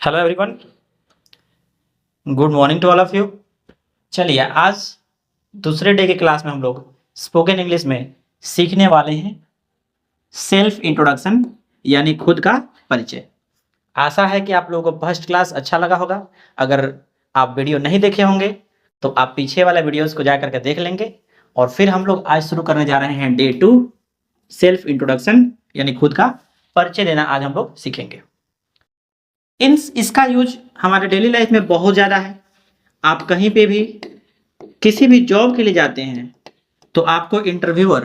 Hello everyone, good morning to all of you. चलिए आज दूसरे डे के क्लास में हम लोग स्पोकन इंग्लिश में सीखने वाले हैं सेल्फ इंट्रोडक्शन यानी खुद का परिचय। आशा है कि आप लोगों को फर्स्ट क्लास अच्छा लगा होगा। अगर आप वीडियो नहीं देखे होंगे तो आप पीछे वाला वीडियोस को जा करके देख लेंगे। और फिर हम लोग आज शुरू करने जा रहे हैं डे 2 सेल्फ इंट्रोडक्शन यानी खुद का परिचय देना आज हम लोग सीखेंगे। इसका यूज हमारे डेली लाइफ में बहुत ज़्यादा है। आप कहीं पे भी किसी भी जॉब के लिए जाते हैं तो आपको इंटरव्यू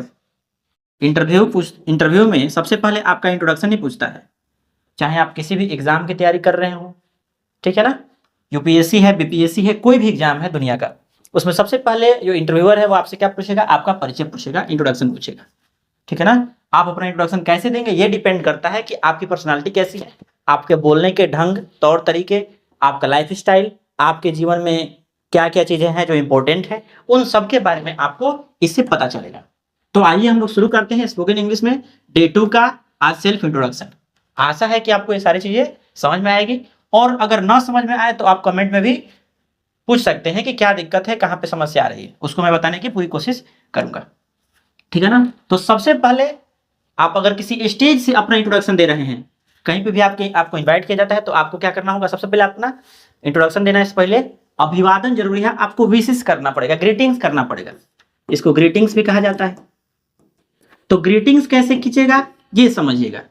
में सबसे पहले आपका इंट्रोडक्शन ही पूछता है। चाहे आप किसी भी एग्जाम की तैयारी कर रहे हो, ठीक है ना, यूपीएससी है, बीपीएससी है, कोई भी एग्जाम है दुनिया का, उसमें सबसे पहले जो इंटरव्यूअर है वो आपसे क्या पूछेगा? आपका परिचय पूछेगा, इंट्रोडक्शन पूछेगा, ठीक है ना। आप अपना इंट्रोडक्शन कैसे देंगे ये डिपेंड करता है कि आपकी पर्सनालिटी कैसी है, आपके बोलने के ढंग, तौर तरीके, आपका लाइफ स्टाइल, आपके जीवन में क्या क्या चीजें हैं जो इंपॉर्टेंट है, उन सब के बारे में आपको इससे पता चलेगा। तो आइए हम लोग शुरू करते हैं स्पोकन इंग्लिश में डे 2 का आज सेल्फ इंट्रोडक्शन। आशा है कि आपको ये सारी चीजें समझ में आएगी, और अगर ना समझ में आए तो आप कमेंट में भी पूछ सकते हैं कि क्या दिक्कत है, कहाँ पे समस्या आ रही है, उसको मैं बताने की पूरी कोशिश करूंगा, ठीक है ना। तो सबसे पहले आप अगर किसी स्टेज से अपना इंट्रोडक्शन दे रहे हैं, कहीं पे भी आपको इनवाइट किया जाता है तो आपको क्या करना होगा? सबसे पहले अपना इंट्रोडक्शन देना है। इससे पहले अभिवादन जरूरी है, आपको विशेष करना पड़ेगा, ग्रीटिंग्स करना पड़ेगा। इसको ग्रीटिंग्स भी कहा जाता है। तो ग्रीटिंग्स कैसे खींचेगा ये समझिएगा।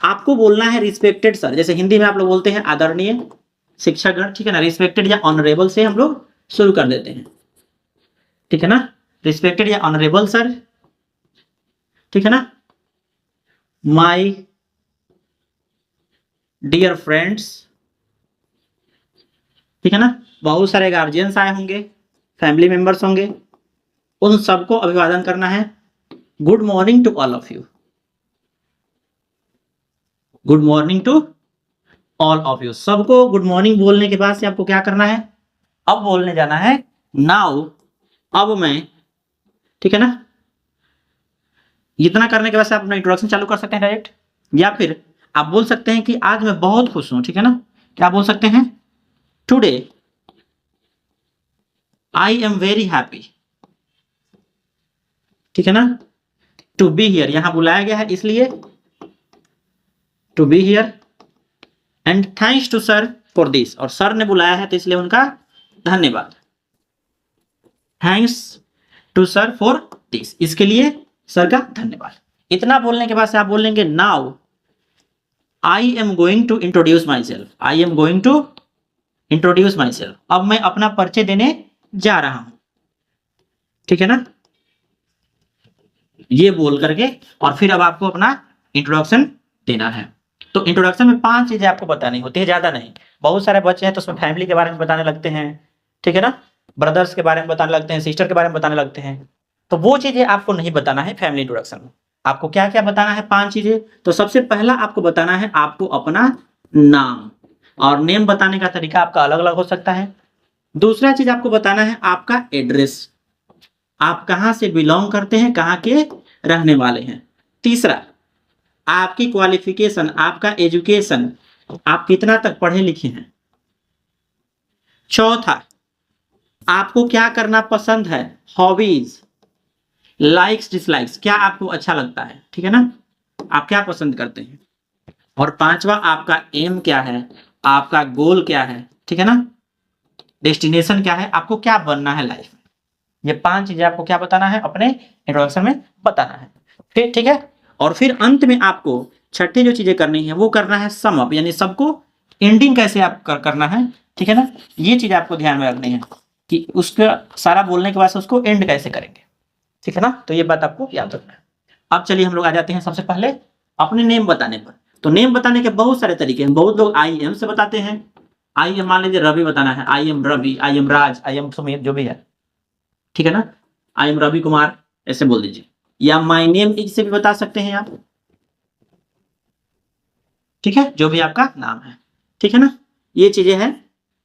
आपको बोलना है रिस्पेक्टेड सर, जैसे हिंदी में आप लोग बोलते हैं आदरणीय शिक्षकगण, ठीक है ना। रिस्पेक्टेड या ऑनरेबल से हम लोग शुरू कर देते हैं, ठीक है ना। रिस्पेक्टेड या ऑनरेबल सर, ठीक है ना। माई डियर फ्रेंड्स, ठीक है ना। बहुत सारे गार्जियंस आए होंगे, फैमिली मेंबर्स होंगे, उन सबको अभिवादन करना है। Good morning to all of you, good morning to all of you. सबको गुड मॉर्निंग बोलने के बाद से आपको क्या करना है? अब बोलने जाना है नाउ, अब मैं, ठीक है ना। इतना करने के बाद से आप अपना इंट्रोडक्शन चालू कर सकते हैं डायरेक्ट, या फिर आप बोल सकते हैं कि आज मैं बहुत खुश हूं, ठीक है ना। क्या बोल सकते हैं? Today I am very happy, ठीक है ना। टू बी हियर, यहां बुलाया गया है इसलिए to be here. And thanks to sir for this, और सर ने बुलाया है तो इसलिए उनका धन्यवाद। Thanks to sir for this, इसके लिए सर का धन्यवाद। इतना बोलने के बाद से आप बोलेंगे now I am going to introduce myself, I am going to introduce myself. अब मैं अपना परिचय देने जा रहा हूं, ठीक है ना। ये बोल करके और फिर अब आपको अपना इंट्रोडक्शन देना है। तो इंट्रोडक्शन में 5 चीजें आपको बतानी होती है, ज्यादा नहीं। बहुत सारे बच्चे हैं तो उसमें फैमिली के बारे में बताने लगते हैं, ठीक है ना, ब्रदर्स के बारे में बताने लगते हैं, सिस्टर के बारे में बताने लगते हैं। तो वो चीजें आपको नहीं बताना है फैमिली इंट्रोडक्शन में। आपको क्या क्या बताना है? 5 चीजें। तो सबसे पहला आपको बताना है आपको अपना नाम, और नेम बताने का तरीका आपका अलग अलग हो सकता है। दूसरा चीज आपको बताना है आपका एड्रेस, आप कहां से बिलोंग करते हैं, कहां के रहने वाले हैं। तीसरा आपकी क्वालिफिकेशन, आपका एजुकेशन, आप कितना तक पढ़े लिखे हैं। चौथा आपको क्या करना पसंद है, हॉबीज, लाइक्स डिसलाइक्स, क्या आपको अच्छा लगता है, ठीक है ना, आप क्या पसंद करते हैं। और पांचवा आपका एम क्या है, आपका गोल क्या है, ठीक है ना, डेस्टिनेशन क्या है, आपको क्या बनना है लाइफ में। ये 5 चीजें आपको क्या बताना है? अपने इंट्रोडक्शन में बताना है। फिर ठीक है, और फिर अंत में आपको छठी जो चीजें करनी है वो करना है सम अप, यानी सबको एंडिंग कैसे आप करना है, ठीक है ना। ये चीज आपको ध्यान में रखनी है कि उसका सारा बोलने के बाद से उसको एंड कैसे करेंगे, ठीक है ना। तो ये बात आपको याद रखना है। अब चलिए हम लोग आ जाते हैं सबसे पहले अपने नेम बताने पर। तो नेम बताने के बहुत सारे तरीके हैं। बहुत लोग आई एम से बताते हैं। आई एम, मान लीजिए रवि बताना है, I am Ravi, I am Raj, I am Sumeer, जो भी है, ठीक है ना। आई एम रवि कुमार ऐसे बोल दीजिए, या माय नेम इज से भी बता सकते हैं आप, ठीक है, जो भी आपका नाम है, ठीक है ना। ये चीजें हैं,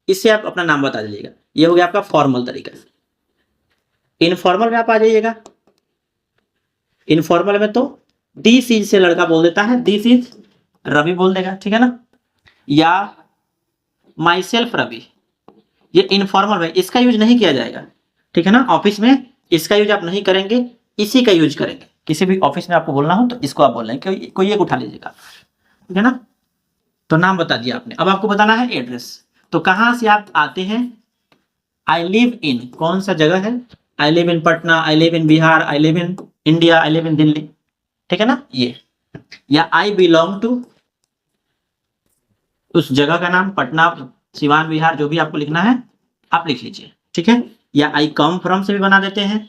इससे आप अपना नाम बता दीजिएगा। ये हो गया आपका फॉर्मल तरीका। इनफॉर्मल में आप आ जाइएगा। इनफॉर्मल में तो दिस इज से लड़का बोल देता है, दिस इज रवि बोल देगा, ठीक है ना। या माई सेल्फ रवि, ये इनफॉर्मल में इसका यूज नहीं किया जाएगा, ठीक है ना। ऑफिस में इसका यूज आप नहीं करेंगे, इसी का यूज करेंगे। किसी भी ऑफिस में आपको बोलना हो तो इसको आप बोल रहे हैं, कोई एक उठा लीजिएगा, ठीक है ना। तो नाम बता दिया आपने, अब आपको बताना है एड्रेस। तो कहाँ से आप आते हैं, आई लिव इन, कौन सा जगह है, I live in Patna, I live in Bihar, I live in India, I live in Delhi, ठीक है ना ये। या आई बिलोंग टू, उस जगह का नाम, पटना, सिवान, बिहार, जो भी आपको लिखना है आप लिख लीजिए, ठीक है। या आई कम फ्रॉम से भी बना देते हैं।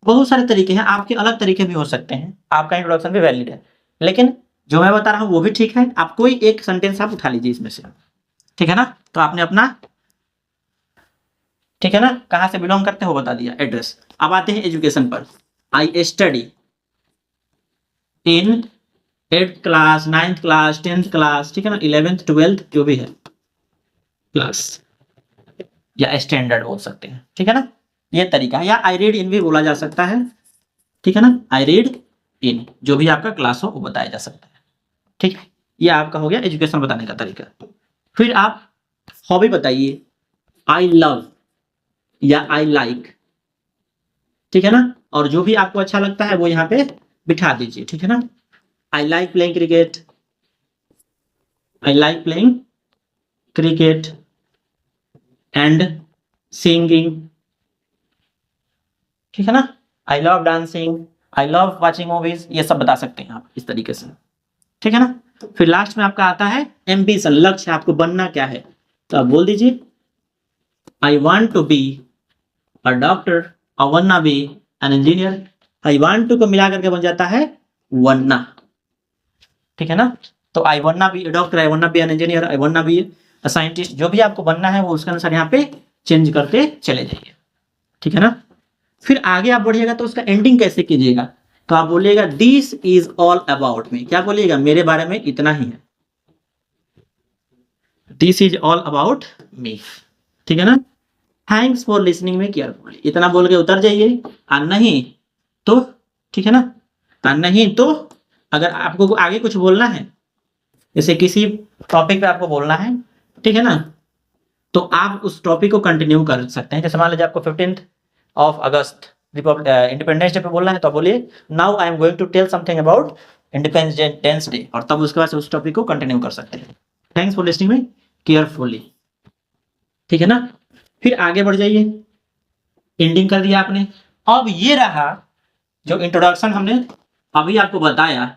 बहुत सारे तरीके हैं, आपके अलग तरीके भी हो सकते हैं, आपका इंट्रोडक्शन भी वैलिड है, लेकिन जो मैं बता रहा हूं वो भी ठीक है। आप कोई एक सेंटेंस आप उठा लीजिए इसमें से, ठीक है ना। तो आपने अपना, ठीक है ना, कहां से बिलोंग करते हो बता दिया, एड्रेस। अब आते हैं एजुकेशन पर। I study in 8th class, 9th class, 10th class, ठीक है ना, 11th 12th जो भी है क्लास, या स्टैंडर्ड बोल सकते हैं, ठीक है ना, ये तरीका है। या आई रीड इन भी बोला जा सकता है, ठीक है ना, आई रीड इन, जो भी आपका क्लास हो वो बताया जा सकता है, ठीक है। ये आपका हो गया एजुकेशन बताने का तरीका। फिर आप हॉबी बताइए, आई लव या आई लाइक, ठीक है ना, और जो भी आपको अच्छा लगता है वो यहाँ पे बिठा दीजिए, ठीक है ना। I like playing cricket, I like playing cricket and singing, ठीक है ना। I love dancing, I love watching movies, ये सब बता सकते हैं आप इस तरीके से, ठीक है ना। फिर लास्ट में आपका आता है एम्बिशन, लक्ष्य, आपको बनना क्या है, तो आप बोल दीजिए I want to be a doctor, I want be an engineer. I want to को मिला करके बन जाता है वन्ना, ठीक है ना। तो आई want B a doctor, I want be an engineer, I want be a scientist, जो भी आपको बनना है वो उसके अनुसार यहाँ पे चेंज करते चले जाइए, ठीक है ना। फिर आगे आप बढ़िएगा तो उसका एंडिंग कैसे कीजिएगा, तो आप बोलिएगा दिस इज ऑल अबाउट मी, क्या बोलिएगा, मेरे बारे में इतना ही है, दिस इज ऑल अबाउट मी, ठीक है ना। थैंक्स फॉर लिसनिंग में केयरफुली, इतना बोल के उतर जाइए। और नहीं तो, ठीक है ना, और नहीं तो अगर आपको आगे कुछ बोलना है, जैसे किसी टॉपिक पे आपको बोलना है, ठीक है ना, तो आप उस टॉपिक को कंटिन्यू कर सकते हैं। जैसे मान लीजिए आपको 15th of August independence day पे बोलना है, तो बोलिए now I am going to tell something about Independence Day, और तब उसके बाद उस टॉपिक को कंटिन्यू कर सकते हैं। थैंक्स फॉर लिसनिंग में केयरफुली, ठीक है ना। फिर आगे बढ़ जाइए, एंडिंग कर दिया आपने। अब ये रहा जो इंट्रोडक्शन हमने अभी आपको बताया,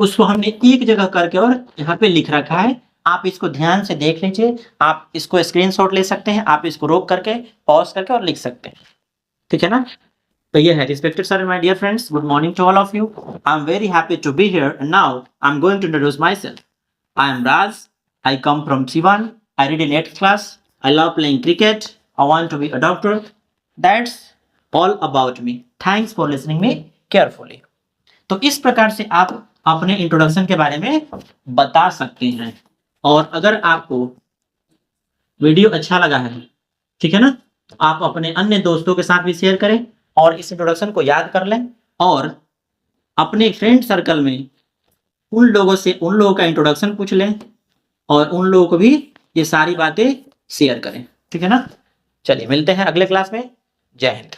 उसको हमने एक जगह करके और यहाँ पे लिख रखा है, आप इसको ध्यान से देख लीजिए। आप इसको स्क्रीनशॉट ले सकते हैं, आप इसको रोक करके पॉज करके और लिख सकते हैं, ठीक है ना। तो ये है respected sir, my dear friends, good morning to all of you. I am very happy to be here and now I am going to introduce myself. I am Raj, I come from Siwan, I read in 8th class, I love playing cricket, I want to be a doctor, that's all about me, thanks for listening me carefully. तो इस प्रकार से आप अपने introduction के बारे में बता सकते हैं। और अगर आपको वीडियो अच्छा लगा है, ठीक है ना, आप अपने अन्य दोस्तों के साथ भी शेयर करें और इस इंट्रोडक्शन को याद कर लें, और अपने फ्रेंड सर्कल में उन लोगों का इंट्रोडक्शन पूछ लें, और उन लोगों को भी ये सारी बातें शेयर करें, ठीक है ना। चलिए मिलते हैं अगले क्लास में, जय हिंद।